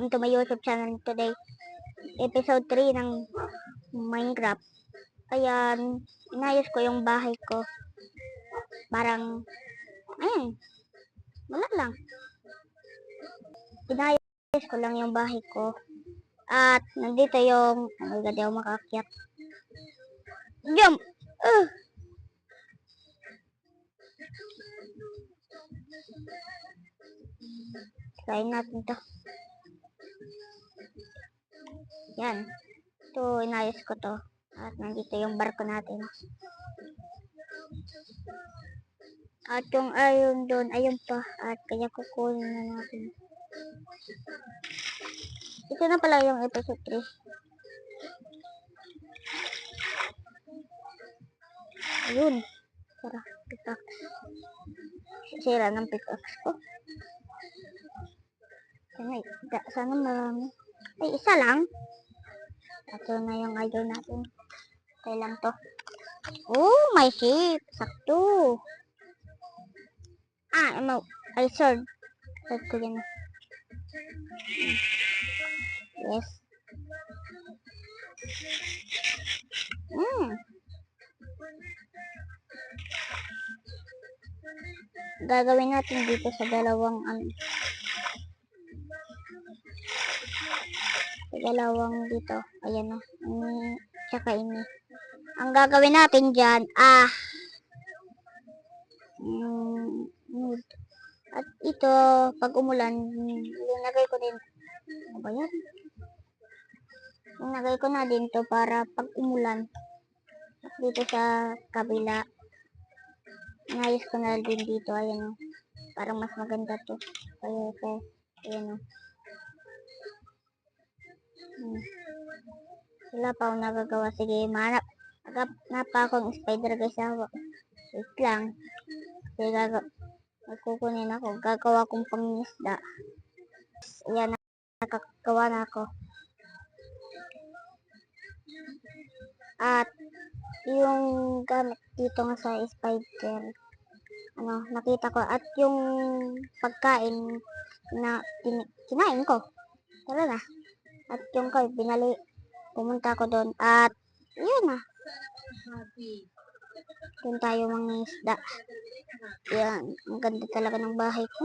To my YouTube channel today. Episode 3 ng Minecraft. Ayan, inayos ko yung bahay ko. Parang, ayun, wala lang. Inayos ko lang yung bahay ko. At nandito yung, agad ako makaakyat. Jump! Try natin to. Yan. Ito, inayos ko to. At nandito yung barko natin. At yung iron doon, ayun pa. At kaya kukunin na natin. Ito na pala yung episode 3. Ayun. Tara, pickaxe. Sira ng pickaxe ko. Sana marami. Ay, isa lang. Ito na yung iron natin. Okay lang to. Oh, my ship. Sakto. Ay, sword. Sword ko yan. Yes. Gagawin natin dito sa dalawang dito. Ayan o. Tsaka ini. Ang gagawin natin dyan, at ito, pag umulan, linagay ko din. Ano ba yan? Linagay ko na din to para pag umulan. At dito sa kabila, inayos ko na din dito. Ayan o. Parang mas maganda to. Ayan o. Wala pa akong nagagawa. Sige, manap pa akong spider guys. Wait lang. Sige, magkukunin ako. Gagawa kong pangisda. Ayan, nakagawa na ako. At yung gamit dito nga sa spider, nakita ko. At yung pagkain na kinain ko. Tara na. At yung pumunta ako doon. At yun na. Doon tayo mangisda. Yan. Ang ganda talaga ng bahay ko.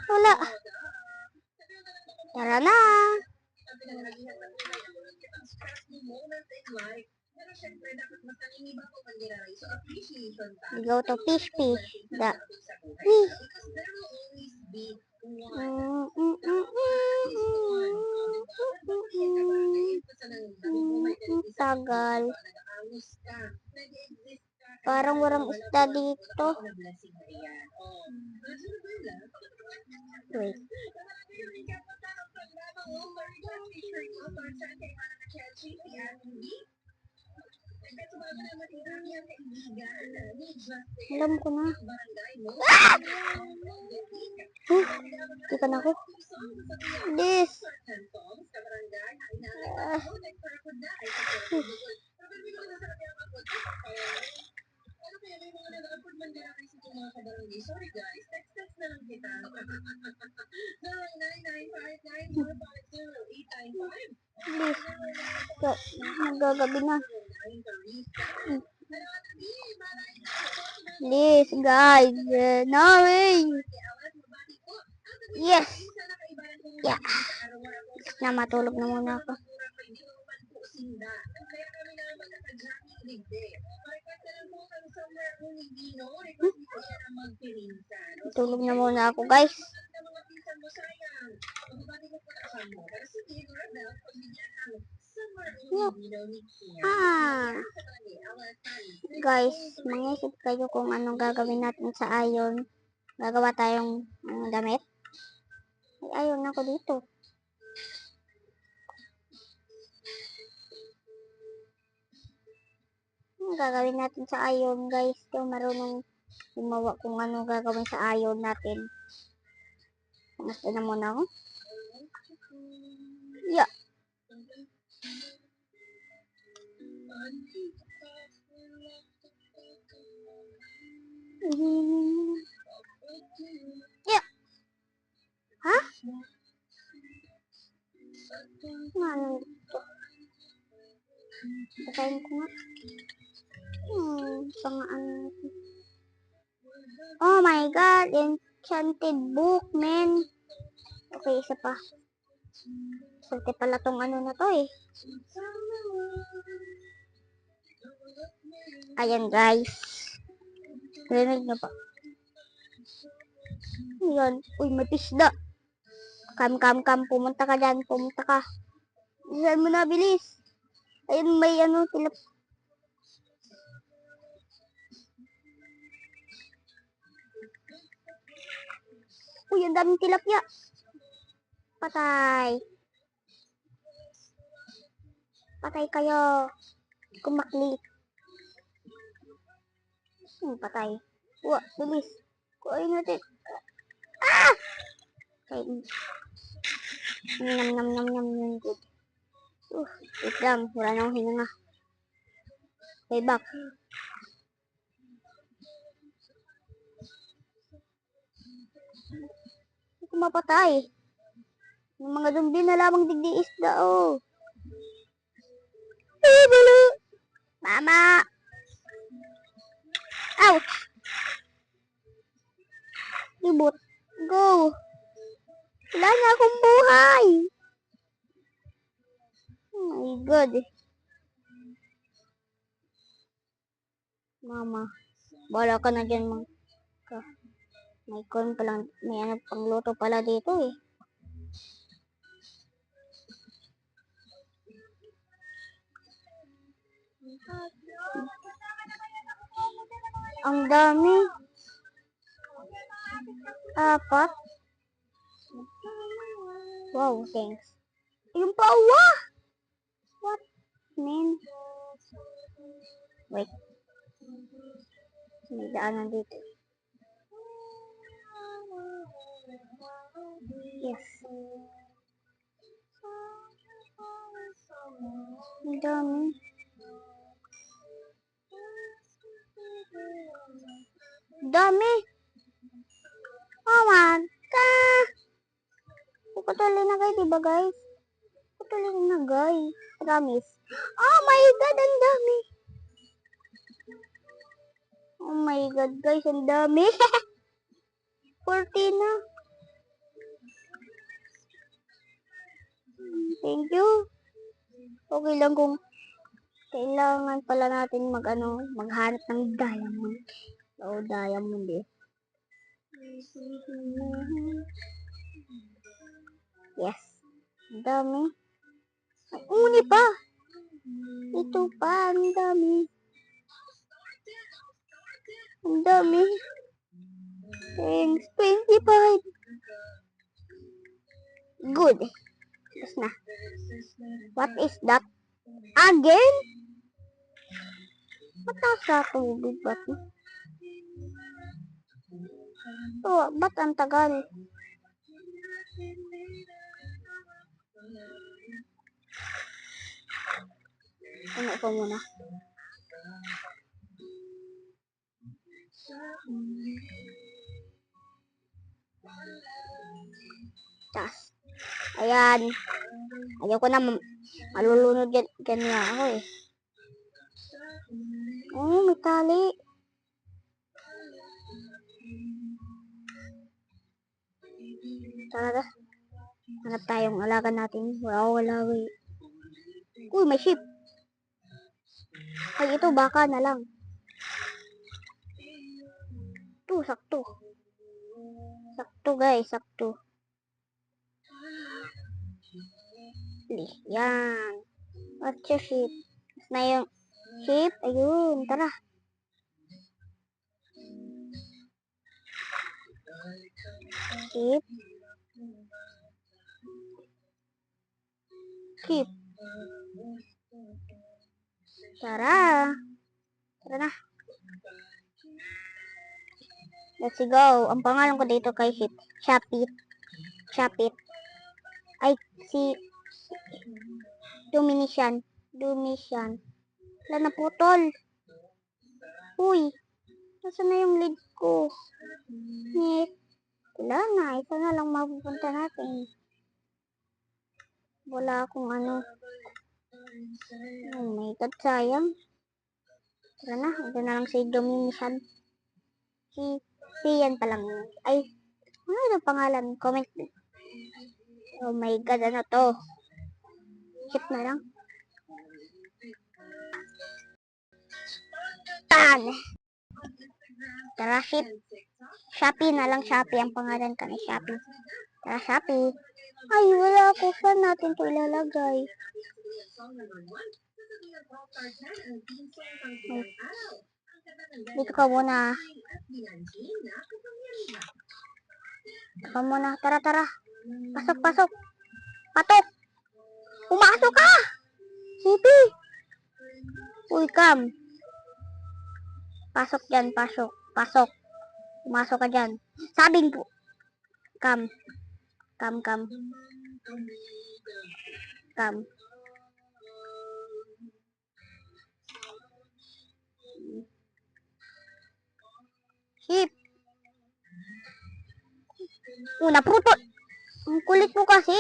Wala. Tara na. Go to fish. Tagal. Parang walang isda dito. Wait. Alam ko na. Tika na ako. This. Sorry guys, text na lang kita. 0995908995. Please. Magagabi na. Please guys. No way. Yes. Yeah. Na matulog na muna ako. Tulog na muna ako guys. Guys, mangisip kayo kung anong gagawin natin sa iron. Gagawa tayong damit. Ay, iron ako dito. Gagawin natin sa iron guys. Kung marunong gumawa kung ano gagawin sa iron natin. Basta na muna ako. Yeah. Yeah. Ha? Ano ito? Basahin ko nga. Ano. Oh my god, enchanted book, man. Okay, isa pa. Swerte pala tong ano na to eh. Ayan guys. Rinig na pa. Ayan. Uy, may pisda. Kam. Pumunta ka dyan. Pumunta ka. Saan mo na, bilis. Ayun, may ano, tilap. Uy, ang daming tilapia. Patay. Patay kayo. Kumaklik. Patay. Uwa, bilis. Kuhain natin. Ah! Okay. Nam. Good. Wait lang. Wala na akong hinanga. Okay, back. Hindi ko mapatay. Yung mga zombie na lamang digdi isda, oh. Mama! Ouch! Libot. Go! Wala na akong buhay! Oh my god. Mama. Bala ka na dyan, mga. May corn pa lang. May ano pangluto pala dito eh. Ang dami. 4. Wow, thanks. Yung pawa! What, man? Wait. May daanan dito. Yes. Ang dami. Dami. Oh my god. Puputulin na kayo, diba guys? Puputulin na guys. Promise. Oh my god, ang dami. Oh my god guys, ang dami. 40 na. Thank you. Okay lang kung kailangan pala natin maghanap ng diamond. Oo, diamond eh. Yes. Ang dami. Ang uni pa. Ito pa, ang dami. Ang dami. Thanks, 25. Good. Tapos na. What is that? Again? Mataas sa tubig ba't? Oh, ba't ang tagal? Ano ko muna? Tas. Ayan. Ayoko na malulunod ganyan ako eh. Oh, may tali. Tara. Hanap tayong alaga natin. Wala. Uy, may sheep. Ay, ito baka na lang. Ito, sakto. Sakto guys, sakto. Yan. What's your sheep? Mas na yung sheep. Ayun, tara. Sheep. Sheep. Tara. Tara na. Let's go. Ang pangalan ko dito kay sheep. Chapit. Ay, si Domitian. Wala na putol. Uy, nasaan na yung lead ko? Ngit. Wala na, isa na lang mapupunta natin. Wala akong ano. Oh my God, sayang. Tara na, ito na lang si Dominican. Si yan pa lang. Ay, ano yung pangalan? Comment. Oh my God, ano to? Skip na lang. Tan! Tara, ship. Shopee na lang, Shopee. Ang pangalan ka na Shopee. Tara, Shopee. Ay, wala ako. Saan natin ito ilalagay? Dito ka muna. Dito ka muna. Tara, tara. Pasok, pasok. Patok. Pumasok ka! Sipi! Uy, Cam. Pasok dyan, pasok. Pasok. Pumasok ka dyan. Sabing po. Cam. Cam, Cam. Cam. Sip. Naputol. Ang kulit mo kasi.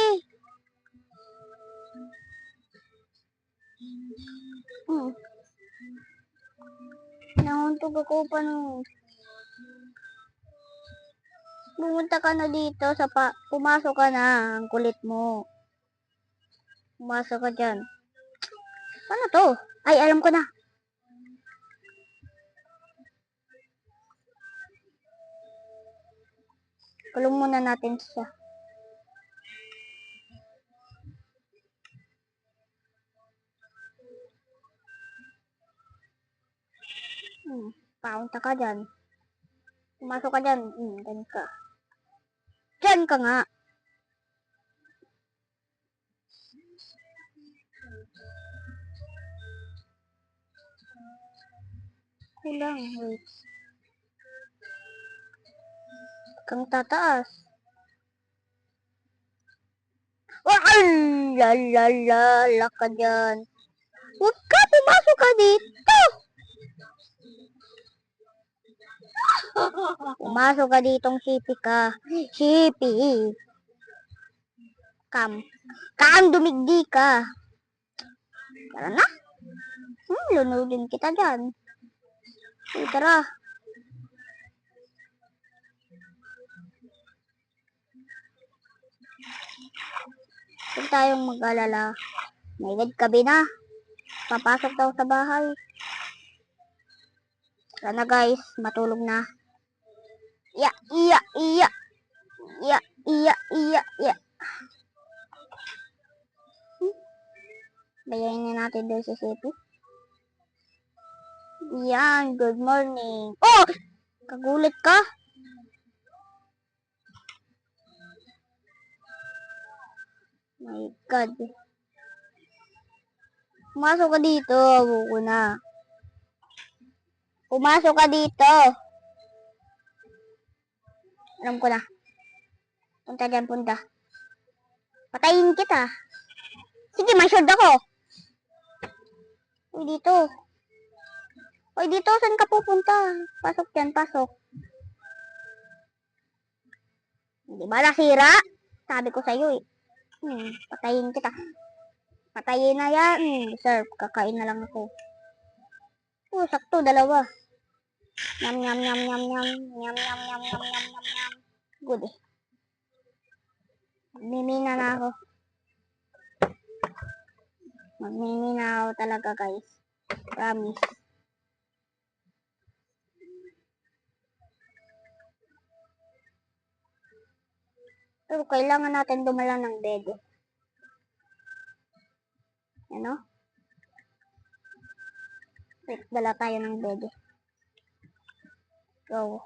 Nauntog ako pa nung. Pumunta ka na dito sa pumasok ka na. Ang kulit mo. Pumasok ka dyan. Ano to? Ay, alam ko na. Kulong muna natin siya. Paunta ka dyan. Pumasok ka dyan. Dyan ka. Dyan ka nga. Kulang. Wait. Kang tataas. Lalalala ka dyan. Huwag ka, pumasok ka dito. Pumasok ka ditong sipi ka. Sipi. Kam. Dumigdi ka. Tara na. Lunodin kita dyan. Tara. Huwag tayong mag-alala. May gabi na. Papasok daw sa bahay. Tara na guys. Matulog na. Iya. Bayayin na natin doon sa Sipi. Yan. Good morning. Oh! Kagulit ka? My God. Pumasok ka dito. Buko na. Pumasok ka dito. Alam ko na. Punta dyan, punta. Patayin kita. Sige, may shield ako. Uy, dito. Uy, dito. Saan ka pupunta? Pasok dyan, pasok. Hindi ba nasira? Sabi ko sa'yo eh. Patayin kita. Patayin na yan. Sir, kakain na lang ako. Sakto, dalawa. Nyam, nyam, nyam, nyam, nyam. Nyam, nyam, nyam, nyam, nyam, nyam, nyam. Good eh. Magmimina na ako. Magmimina ako talaga guys. Promise. Pero kailangan natin dumala ng bed. Ano? Wait, dala tayo ng bed. Go.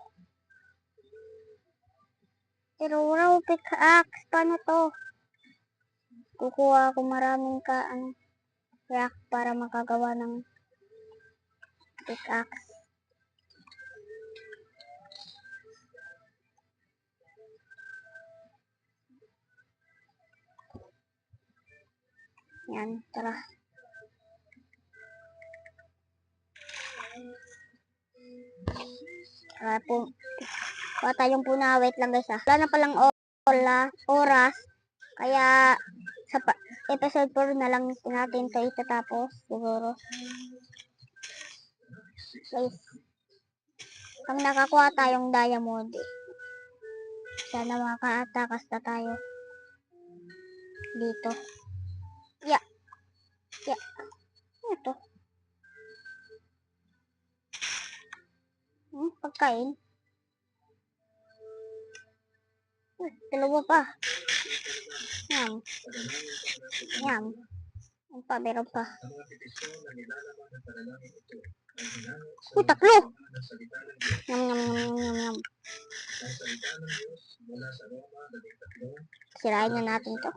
Pero raw pickaxe. Paano to? Kukuha ako maraming rock para makagawa ng pickaxe. Yan, tara. Kuha tayong puna. Wait lang guys Wala na palang oras. Kaya sa episode 4 na lang natin ito itatapos siguro. Guys, pag nakakuha tayong diamond, sana makatakas na tayo dito. Yeah. Ano to? Pagkain. Dalawa pa. Yum. Meron pa. Tatlo! Yum. Sirain na natin to.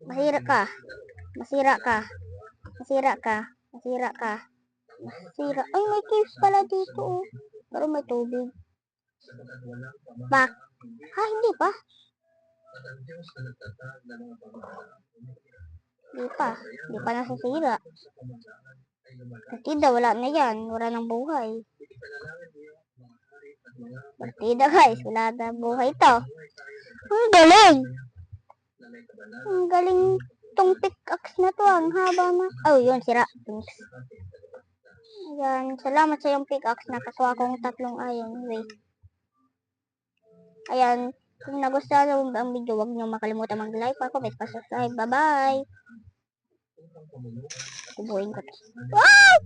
Masira ka. Ay, may caves pala dito Pero may tubig. Hindi pa. Hindi pa nasisira. Partida, wala na yan. Wala nang buhay. Partida guys, wala na buhay to. Ang galing tong pickaxe na to. Ang haba na. Yun, sira. Ayan, salamat sa yung pickaxe. Nakakuha kong 3 iron. Wait. Ayan, kung nagustuhan ang video, huwag niyo makalimutan mag-like, comment, subscribe. Bye-bye! Tubuhin ko to. Wow!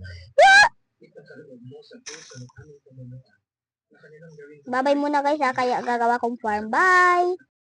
Bye-bye muna guys kaya gagawa kong farm. Bye!